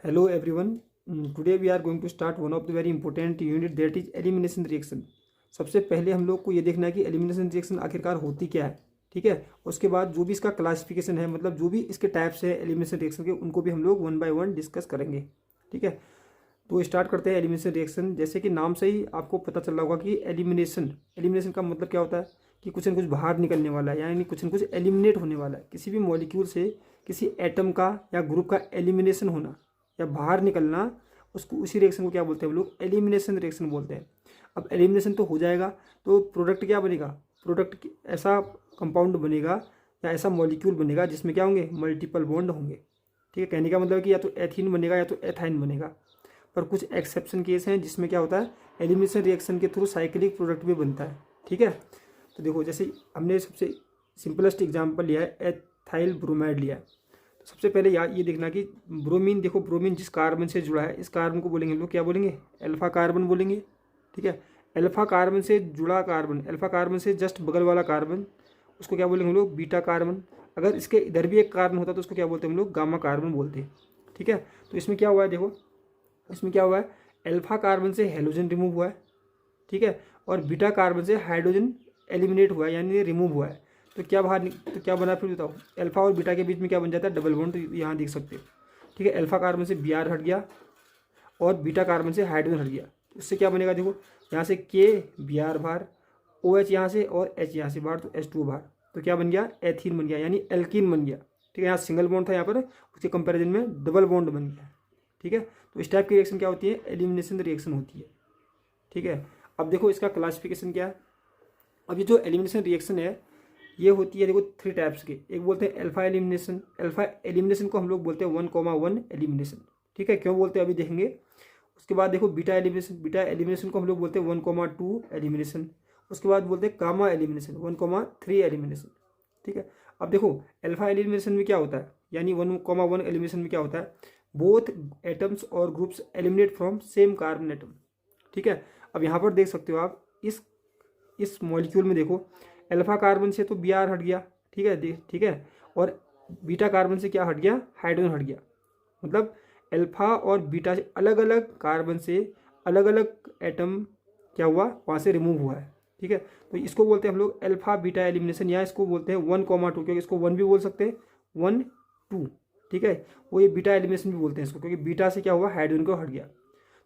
Hello everyone. Today we are going to start one of the very important unit that is elimination reaction. सबसे पहले हम लोग को ये देखना है कि एलिमिनेशन रिएक्शन आखिरकार होती क्या है, ठीक है। उसके बाद जो भी इसका क्लासिफिकेशन है, मतलब जो भी इसके टाइप्स है एलिमिनेशन रिएक्शन के, उनको भी हम लोग वन बाय वन डिस्कस करेंगे, ठीक है। तो स्टार्ट करते हैं एलिमिनेशन रिएक्शन। जैसे कि नाम से ही आपको पता चल रहा होगा कि एलिमिनेशन एलिमिनेशन का मतलब क्या होता है कि कुछ न कुछ बाहर निकलने वाला है, यानी कुछ न कुछ एलिमिनेट होने वाला है। किसी भी मॉलिक्यूल से किसी एटम का या ग्रुप का एलिमिनेशन होना या बाहर निकलना, उसको उसी रिएक्शन को क्या बोलते हैं हम लोग, एलिमिनेशन रिएक्शन बोलते हैं। अब एलिमिनेशन तो हो जाएगा तो प्रोडक्ट क्या बनेगा, प्रोडक्ट ऐसा कंपाउंड बनेगा या ऐसा मॉलिक्यूल बनेगा जिसमें क्या होंगे, मल्टीपल बॉन्ड होंगे, ठीक है। कहने का मतलब है कि या तो एथीन बनेगा या तो एथाइन बनेगा। पर कुछ एक्सेप्शन केस हैं जिसमें क्या होता है, एलिमिनेशन रिएक्शन के थ्रू साइक्लिक प्रोडक्ट भी बनता है, ठीक है। तो देखो, जैसे हमने सबसे सिंपलेस्ट एग्जाम्पल लिया है, एथाइल ब्रोमाइड लिया है। तो सबसे पहले यार ये देखना कि ब्रोमीन, देखो ब्रोमीन जिस कार्बन से जुड़ा है, इस कार्बन को बोलेंगे हम लोग, क्या बोलेंगे, अल्फा कार्बन बोलेंगे, ठीक है। अल्फा कार्बन से जुड़ा कार्बन, अल्फा कार्बन से जस्ट बगल वाला कार्बन, उसको क्या बोलेंगे हम लोग, बीटा कार्बन। अगर इसके इधर भी एक कार्बन होता तो उसको क्या बोलते हैं हम लोग, गामा कार्बन बोलते हैं, ठीक है। तो इसमें क्या हुआ है, देखो इसमें क्या हुआ है, अल्फा कार्बन से हेलोजन रिमूव हुआ है, ठीक है, और बीटा कार्बन से हाइड्रोजन एलिमिनेट हुआ है, यानी रिमूव हुआ है। तो क्या तो क्या बना फिर बताओ, अल्फा और बीटा के बीच में क्या बन जाता है, डबल बॉन्ड। तो यहाँ देख सकते हो, ठीक है। अल्फा कार्बन से बी आर हट गया और बीटा कार्बन से हाइड्रोजन हट गया। उससे क्या बनेगा, देखो यहाँ से के बी आर बाहर, ओ एच यहाँ से और एच यहाँ से बाहर, तो एच टू बाहर। तो क्या बन गया, एथीन बन गया, यानी एल्कीन बन गया, ठीक है। यहाँ सिंगल बॉन्ड था, यहाँ पर उसके कंपेरिजन में डबल बॉन्ड बन गया, ठीक है। तो इस टाइप की रिएक्शन क्या होती है, एलिमिनेशन रिएक्शन होती है, ठीक है। अब देखो इसका क्लासिफिकेशन क्या है। अब ये जो एलिमिनेशन रिएक्शन है ये होती है, देखो थ्री टाइप्स के। एक बोलते हैं अल्फा एलिमिनेशन, अल्फा एलिमिनेशन को हम लोग बोलते हैं 1,1 एलिमिनेशन, ठीक है। क्यों बोलते हैं अभी देखेंगे। उसके बाद देखो बीटा एलिमिनेशन, बीटा एलिमिनेशन को हम लोग बोलते हैं 1,2 एलिमिनेशन। उसके बाद बोलते हैं गामा एलिमिनेशन 1,3 एलिमिनेशन, ठीक है। अब देखो अल्फा एलिमिनेशन में क्या होता है, यानी 1,1 एलिमिनेशन में क्या होता है, बोथ एटम्स और groups eliminate from same carbon atom, ठीक है। अब यहाँ पर देख सकते हो आप, इस मॉलिक्यूल में देखो, अल्फा कार्बन से तो बी आर हट गया, ठीक है, ठीक है। और बीटा कार्बन से क्या हट गया, हाइड्रोजन हट गया। मतलब अल्फा और बीटा से अलग अलग कार्बन से अलग अलग एटम क्या हुआ, वहाँ से रिमूव हुआ है, ठीक है। तो इसको बोलते हैं हम लोग अल्फा बीटा एलिमिनेशन, या इसको बोलते हैं 1,2, क्योंकि इसको 1 भी बोल सकते हैं, 1, 2, ठीक है। वो ये बीटा एलिमिनेशन भी बोलते हैं इसको, क्योंकि बीटा से क्या हुआ, हाइड्रोजन को हट गया।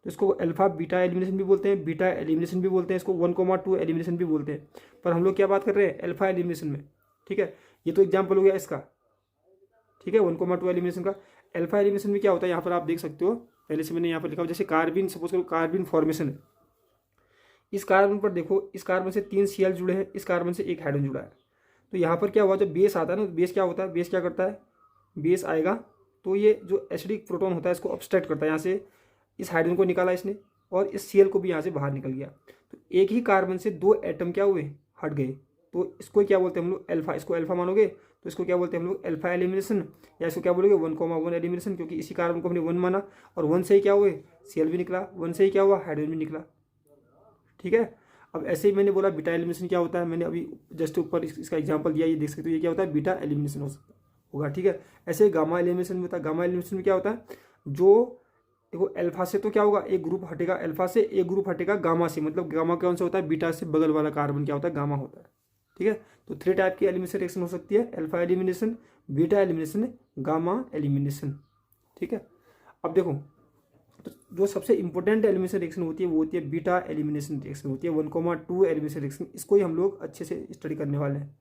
तो इसको अल्फा बीटा एलिमिनेशन भी बोलते हैं, बीटा एलिमिनेशन भी बोलते हैं, इसको 1,2 एलिमिनेशन भी बोलते हैं। पर हम लोग क्या बात कर रहे हैं, अल्फा एलिमिनेशन में, ठीक है। ये तो एग्जाम्पल हो गया इसका, ठीक है, 1,2 एलिमिनेशन का। अल्फा एलिमिनेशन में क्या होता है, यहाँ पर आप देख सकते हो, पहले से मैंने यहाँ पर लिखा हुआ, जैसे कार्बिन, सपोज करो कार्बिन फॉर्मेशन है। इस कार्बन पर देखो, इस कार्बन से 3 सीएल जुड़े हैं, इस कार्बन से एक हाइड्रोजन जुड़ा है। तो यहाँ पर क्या हुआ, जब बेस आता है ना, तो बेस क्या होता है, बेस क्या करता है, बेस आएगा तो ये जो एसिडिक प्रोटॉन होता है इसको ऑब्स्ट्रैक्ट करता है, यहाँ से इस हाइड्रोजन को निकाला इसने और इस सीएल को भी यहाँ से बाहर निकल गया। तो एक ही कार्बन से 2 एटम क्या हुए, हट गए। तो इसको क्या बोलते हैं हम लोग, अल्फा। इसको अल्फा मानोगे तो इसको क्या बोलते हैं हम लोग, अल्फा एलिमिनेशन, या इसको क्या बोलोगे, 1,1 एलिमिनेशन, क्योंकि इसी कार्बन को हमने 1 माना और 1 से ही क्या हुए, सीएल भी निकला, 1 से ही क्या हुआ, हाइड्रोजन भी निकला, ठीक है। अब ऐसे ही मैंने बोला बीटा एलिमिनेशन क्या होता है, मैंने अभी जस्ट ऊपर इसका एग्जांपल दिया, ये देख सकते हो, ये क्या होता है, बीटा एलिमिनेशन होगा, ठीक है। ऐसे गामा एलिमिनेशन में होता है। गामा एलिमिनेशन में क्या होता है, जो देखो अल्फा से तो क्या होगा, एक ग्रुप हटेगा, अल्फा से एक ग्रुप हटेगा गामा से, मतलब गामा कौन सा होता है, बीटा से बगल वाला कार्बन क्या होता है, गामा होता है, ठीक है। तो 3 टाइप की एलिमिनेशन रिएक्शन हो सकती है, alpha elimination, beta elimination, gamma elimination, ठीक है। अब देखो, तो जो सबसे इंपॉर्टेंट एलिमिनेशन रिएक्शन होती है वो होती है बीटा एलिमिनेशन रिएक्शन होती है, 1,2 एलिमिनेशन रिएक्शन। इसको ही हम लोग अच्छे से स्टडी करने वाले हैं,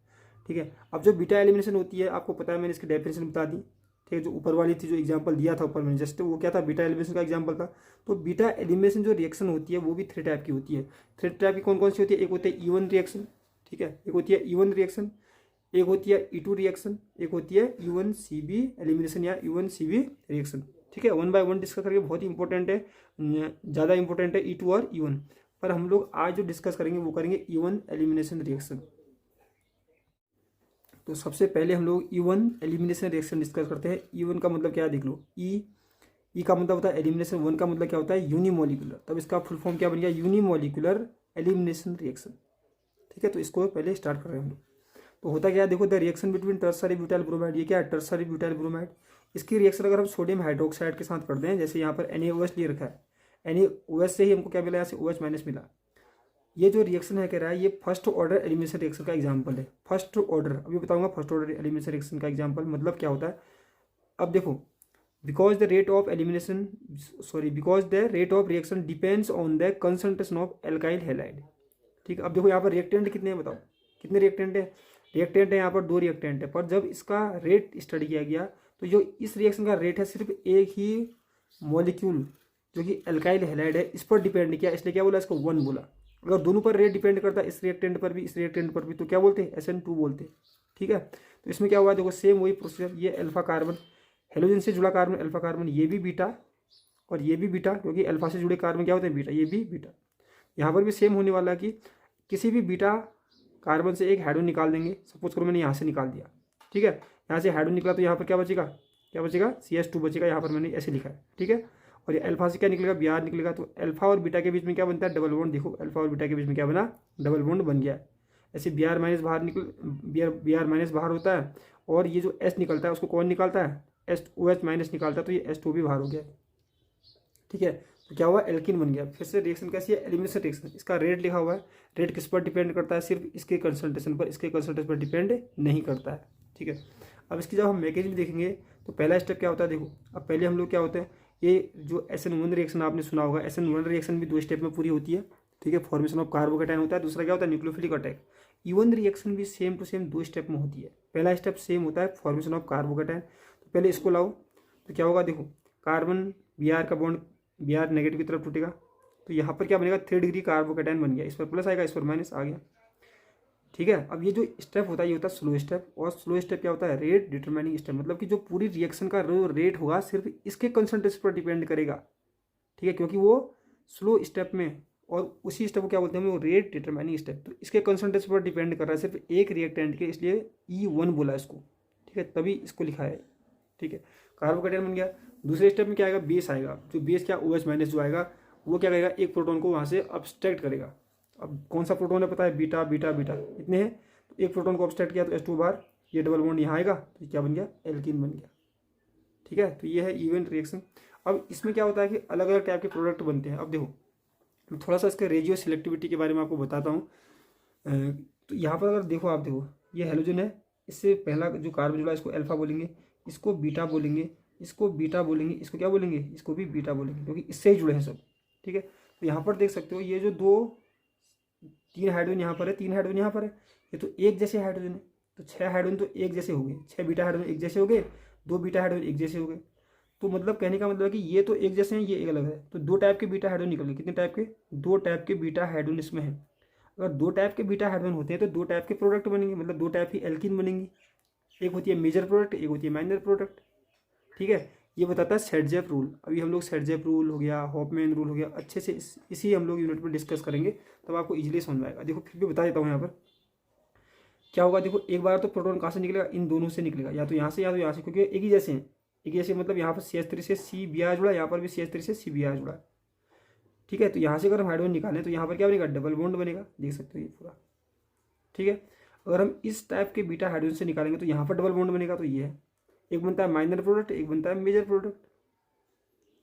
ठीक है। अब जो बीटा एलिमिनेशन होती है, आपको पता है, मैंने इसकी डेफिनेशन बता दी, ठीक है। जो ऊपर वाली थी, जो एग्जांपल दिया था ऊपर मैंने जस्ट, वो क्या था, बीटा एलिमिनेशन का एग्जांपल था। तो बीटा एलिमिनेशन जो रिएक्शन होती है वो भी 3 टाइप की होती है। 3 टाइप की कौन कौन सी होती है, एक होती है E1 रिएक्शन, ठीक है, एक होती है E1 रिएक्शन, एक होती है E2 रिएक्शन, एक होती है U1CB एलिमिनेशन या U1CB रिएक्शन, ठीक है। 1 बाय 1 डिस्कस करके, बहुत ही इंपॉर्टेंट है, ज़्यादा इंपॉर्टेंट है E2 और E1। पर हम लोग आज जो डिस्कस करेंगे वो करेंगे E1 एलिमिनेशन रिएक्शन। तो सबसे पहले हम लोग E1 एलिमिनेशन रिएक्शन डिस्कस करते हैं। E1 का मतलब क्या है, देख लो, ई का मतलब होता है एलिमिनेशन, 1 का मतलब क्या होता है, यूनिमोलिकुलर। तब इसका फुल फॉर्म क्या बन गया, यूनिमोलिकुलर एलिमिनेशन रिएक्शन, ठीक है। तो इसको पहले स्टार्ट कर रहे हैं हम लोग। तो होता क्या है, देखो, the reaction between tertiary butyl bromide, ये क्या है, टर्सरी ब्यूटाइल ब्रोमाइड, इसकी रिएक्शन अगर हम सोडियम हाइड्रोक्साइड के साथ करते हैं, जैसे यहाँ पर NaOH ले रखा है, NaOH से ही हमको क्या मिला, यहाँ से OH माइनस मिला। ये जो रिएक्शन है कह रहा है ये फर्स्ट ऑर्डर एलिमिनेशन रिएक्शन का एग्जाम्पल है। फर्स्ट ऑर्डर अभी बताऊंगा फर्स्ट ऑर्डर एलिमिनेशन रिएक्शन का एग्जाम्पल मतलब क्या होता है। अब देखो, because the rate of reaction depends on the concentration of alkyl halide. ठीक है, अब देखो यहाँ पर रिएक्टेंट कितने हैं बताओ, कितने रिएक्टेंट है? रिएक्टेंट है यहाँ पर 2 रिएक्टेंट है, पर जब इसका रेट स्टडी किया गया तो जो इस रिएक्शन का रेट है सिर्फ एक ही मॉलिक्यूल जो कि एल्काइल हैलाइड है इस पर डिपेंड किया, इसलिए क्या बोला, इसको 1 बोला। अगर दोनों पर रेट डिपेंड करता है, इस रिएक्टेंट पर भी इस रिएक्टेंट पर भी, तो क्या बोलते हैं, SN2 बोलते हैं। ठीक है, तो इसमें क्या हुआ देखो, सेम वही प्रोसीजर, ये अल्फा कार्बन, हेलोजन से जुड़ा कार्बन अल्फा कार्बन, ये भी बीटा और ये भी बीटा, क्योंकि अल्फा से जुड़े कार्बन क्या होते हैं, बीटा, ये भी बीटा। यहाँ पर भी सेम होने वाला कि किसी भी बीटा कार्बन से एक हाइड्रोजन निकाल देंगे। सपोज करो मैंने यहाँ से निकाल दिया, ठीक है, यहाँ से हाइड्रोजन निकला तो यहाँ पर क्या बचेगा, CS2 बचेगा, यहाँ पर मैंने ऐसे लिखा है। ठीक है, और ये अल्फा से क्या निकलेगा, Br निकलेगा, तो अल्फा और बीटा के बीच में क्या बनता है, डबल बॉन्ड। देखो अल्फा और बीटा के बीच में क्या बना, डबल बॉन्ड बन गया है। ऐसे Br माइनस बाहर होता है, और ये जो S निकलता है उसको कौन निकालता है, OH माइनस निकालता है, तो ये H2 भी बाहर हो गया। ठीक है, तो क्या हुआ, एल्किन बन गया। फिर से रिएक्शन कैसी है, एलिमिनेशन रिएक्शन। इसका रेट लिखा हुआ है, रेट किस पर डिपेंड करता है, सिर्फ इसके कंसंट्रेशन पर, इसके कंसंट्रेशन पर डिपेंड नहीं करता है। ठीक है, अब इसकी जब हम मैकेनिज्म देखेंगे तो पहला स्टेप क्या होता है, देखो अब पहले हम लोग क्या होते हैं, ये जो SN1 रिएक्शन आपने सुना होगा, SN1 रिएक्शन भी 2 स्टेप में पूरी होती है। ठीक है, फॉर्मेशन ऑफ कार्बोकेटायन होता है, दूसरा क्या होता है, न्यूक्लियोफिलिक अटैक। E1 रिएक्शन भी सेम टू सेम 2 स्टेप में होती है। पहला स्टेप सेम होता है, फॉर्मेशन ऑफ कार्बोकेटायन। तो पहले इसको लाओ तो क्या होगा, देखो कार्बन Br का बॉन्ड, Br नेगेटिव की तरफ टूटेगा, तो यहाँ पर क्या बनेगा, 3 डिग्री कार्बोकेटायन बन गया। इस पर प्लस आएगा, इस पर माइनस आ गया। ठीक है, अब ये जो स्टेप होता है ये होता है स्लो स्टेप, और स्लो स्टेप क्या होता है, रेट डिटरमाइनिंग स्टेप, मतलब कि जो पूरी रिएक्शन का रेट होगा सिर्फ इसके कंसंट्रेशन पर डिपेंड करेगा। ठीक है, क्योंकि वो स्लो स्टेप में, और उसी स्टेप को क्या बोलते हैं वो रेट डिटरमाइनिंग स्टेप, तो इसके कंसंट्रेशन पर डिपेंड कर रहा है सिर्फ एक रिएक्टेंट के, इसलिए E1 बोला इसको। ठीक है, तभी इसको लिखा है। ठीक है, कार्बोकेटायन बन गया। दूसरे स्टेप में क्या आएगा, बेस आएगा। जो बेस क्या, OH माइनस जो आएगा वो क्या करेगा, एक प्रोटॉन को वहाँ से अब्स्ट्रैक्ट करेगा। अब कौन सा प्रोटॉन है पता है, बीटा बीटा बीटा इतने हैं, तो एक प्रोटॉन को अब्स्ट्रैक्ट किया तो H2 बाहर, ये डबल बॉन्ड यहाँ आएगा तो क्या बन गया, एल्कीन बन गया। ठीक है, तो ये है इवेंट रिएक्शन। अब इसमें क्या होता है कि अलग अलग टाइप के प्रोडक्ट बनते हैं। अब देखो मैं थोड़ा सा इसके रेडियो सिलेक्टिविटी के बारे में आपको बताता हूँ। तो यहाँ पर अगर देखो, आप देखो ये हेलोजन है, इससे पहला जो कार्बन जुड़ा इसको अल्फा बोलेंगे, इसको बीटा बोलेंगे, इसको बीटा बोलेंगे, इसको क्या बोलेंगे, इसको भी बीटा बोलेंगे, क्योंकि इससे ही जुड़े हैं सब। ठीक है, तो यहाँ पर देख सकते हो ये जो 3 हाइड्रोजन यहाँ पर है, 3 हाइड्रोजन यहाँ पर है, ये तो एक जैसे हाइड्रोजन है, तो 6 हाइड्रोजन तो एक जैसे हो गए, 6 बीटा हाइड्रोजन एक जैसे हो गए, 2 बीटा हाइड्रोजन एक जैसे हो गए। तो मतलब कहने का मतलब है कि ये तो एक जैसे हैं, ये एक अलग है, तो 2 टाइप के बीटा हाइड्रोजन निकल गए। कितने टाइप के, 2 टाइप के बीटा हाइड्रोजन इसमें है। अगर 2 टाइप के बीटा हाइड्रोजन होते हैं तो 2 टाइप के प्रोडक्ट बनेंगे, मतलब 2 टाइप की एल्कीन बनेंगी। एक होती है मेजर प्रोडक्ट, एक होती है माइनर प्रोडक्ट। ठीक है, ये बताता है सेटजेप रूल। अभी हम लोग सेटजेप रूल हो गया, हॉफमैन रूल हो गया, अच्छे से इसी हम लोग यूनिट में डिस्कस करेंगे, तब आपको इजीली समझ में आएगा। देखो फिर भी बता देता हूँ यहाँ पर क्या होगा। देखो एक बार तो प्रोटॉन कहाँ से निकलेगा, इन दोनों से निकलेगा, या तो यहाँ से या तो यहाँ से, क्योंकि एक ही जैसे हैं। एक जैसे मतलब यहाँ पर CH3 से CBr जुड़ा, यहाँ पर भी CH3 से CBr जुड़ा। ठीक है, तो यहाँ से अगर हम हाइड्रोजन निकालें तो यहाँ पर क्या बनेगा, डबल बॉन्ड बनेगा, देख सकते हो ये पूरा। ठीक है, अगर हम इस टाइप के बीटा हाइड्रोजन से निकालेंगे तो यहाँ पर डबल बॉन्ड बनेगा, तो ये है। एक बनता है माइनर प्रोडक्ट, एक बनता है मेजर प्रोडक्ट।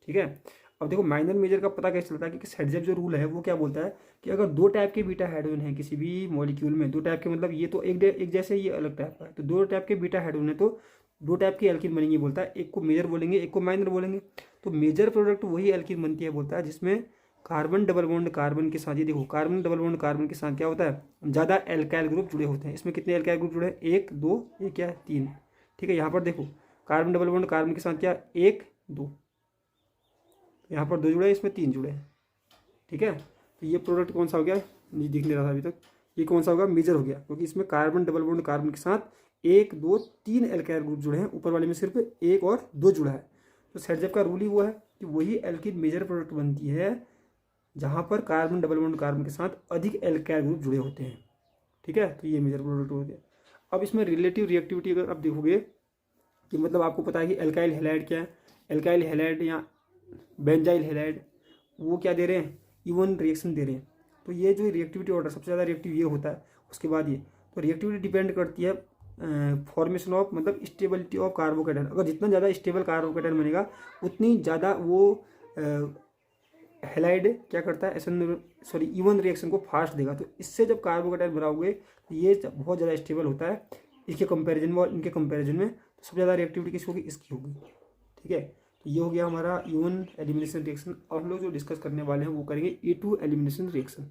ठीक है, अब देखो माइनर मेजर का पता कैसे चलता है, क्योंकि सेटजेप जो रूल है वो क्या बोलता है कि अगर 2 टाइप के बीटा हाइड्रोजन है किसी भी मॉलिक्यूल में, 2 टाइप के मतलब ये तो एक जैसे, ये अलग टाइप का है, तो 2 टाइप के बीटा हाइड्रोजन है तो 2 टाइप की एल्कीन बनेंगी, बोलता है। एक को मेजर बोलेंगे, एक को माइनर बोलेंगे। तो मेजर प्रोडक्ट वही एल्कीन बनती है, बोलता है, जिसमें कार्बन डबल बॉन्ड कार्बन के साथ, ये देखो कार्बन डबल बॉन्ड कार्बन के साथ क्या होता है, ज़्यादा एल्काइल ग्रुप जुड़े होते हैं। इसमें कितने एल्काइल ग्रुप जुड़े हैं, 1 2 ये क्या है 3। ठीक है, यहाँ पर देखो कार्बन डबल बॉन्ड कार्बन के साथ क्या 1 2, यहाँ पर 2 जुड़े हैं, इसमें 3 जुड़े हैं। ठीक है, तो ये प्रोडक्ट कौन सा हो गया, नहीं दिख नहीं रहा था अभी तक, ये कौन सा होगा, मेजर हो गया, क्योंकि इसमें कार्बन डबल बॉन्ड कार्बन के साथ 1 2 3 एल्काइल ग्रुप जुड़े हैं, ऊपर वाले में सिर्फ 1 और 2 जुड़ा है। तो सेटजेप का रूल ही वो है कि वही एल्कीन मेजर प्रोडक्ट बनती है जहाँ पर कार्बन डबल बॉन्ड कार्बन के साथ अधिक एल्काइल ग्रुप जुड़े होते हैं। ठीक है, तो ये मेजर प्रोडक्ट हो गया। अब इसमें रिलेटिव रिएक्टिविटी अगर आप देखोगे कि मतलब आपको पता है कि एल्काइल हैलाइड क्या है, एल्काइल हैलाइड या बेंजाइल हैलाइड वो क्या दे रहे हैं, E1 रिएक्शन दे रहे हैं। तो ये जो रिएक्टिविटी ऑर्डर सबसे ज़्यादा रिएक्टिव ये होता है, उसके बाद ये, तो रिएक्टिविटी डिपेंड करती है फॉर्मेशन ऑफ मतलब स्टेबिलिटी ऑफ कार्बोकेटाइन। अगर जितना ज़्यादा स्टेबल कार्बोकेटाइन बनेगा उतनी ज़्यादा वो हैलाइड क्या करता है, इवन रिएक्शन को फास्ट देगा। तो इससे जब कार्बोकेटाइन बनाओगे तो ये बहुत ज़्यादा स्टेबल होता है इसके कंपैरिजन में और इनके कंपैरिजन में। तो सबसे ज़्यादा रिएक्टिविटी किसकी होगी, इसकी होगी। ठीक है, तो ये हो गया हमारा इवन एलिमिनेशन रिएक्शन। और हम लोग जो डिस्कस करने वाले हैं वो करेंगे A2 एलिमिनेशन रिएक्शन।